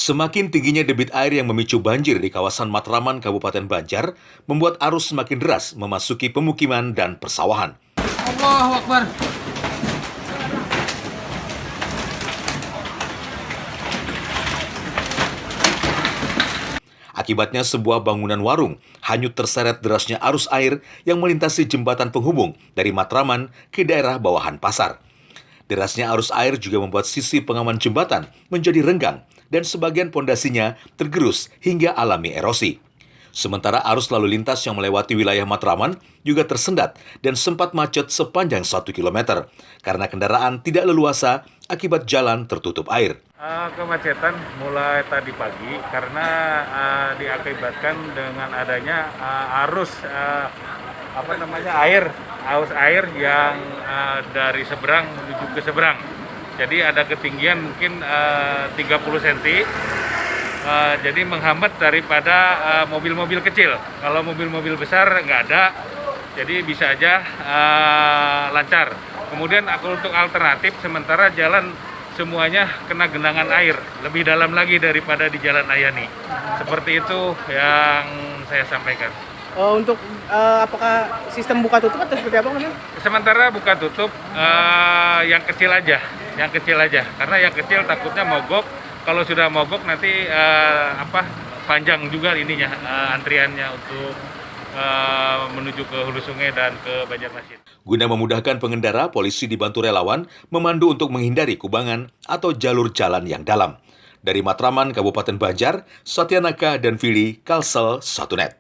Semakin tingginya debit air yang memicu banjir di kawasan Matraman, Kabupaten Banjar, membuat arus semakin deras memasuki pemukiman dan persawahan. Allahu Akbar. Akibatnya sebuah bangunan warung hanyut terseret derasnya arus air yang melintasi jembatan penghubung dari Matraman ke daerah bawahan pasar. Derasnya arus air juga membuat sisi pengaman jembatan menjadi renggang dan sebagian pondasinya tergerus hingga alami erosi. Sementara arus lalu lintas yang melewati wilayah Matraman juga tersendat dan sempat macet sepanjang 1 kilometer karena kendaraan tidak leluasa akibat jalan tertutup air. Kemacetan mulai tadi pagi karena diakibatkan dengan adanya arus air yang dari seberang menuju ke seberang. Jadi ada ketinggian mungkin 30 cm. Jadi menghambat daripada mobil-mobil kecil. Kalau mobil-mobil besar nggak ada, jadi bisa aja lancar. Kemudian untuk alternatif, sementara jalan semuanya kena genangan air, lebih dalam lagi daripada di Jalan Ayani. Seperti itu yang saya sampaikan. Apakah sistem buka tutup atau seperti apa? Sementara buka tutup yang kecil aja, karena yang kecil takutnya mogok. Kalau sudah mogok nanti panjang juga ininya antriannya untuk menuju ke Hulu Sungai dan ke Banjarmasin. Guna memudahkan pengendara, polisi dibantu relawan memandu untuk menghindari kubangan atau jalur jalan yang dalam. Dari Matraman, Kabupaten Banjar, Satyanaka dan Vili, Kalsel, 1net.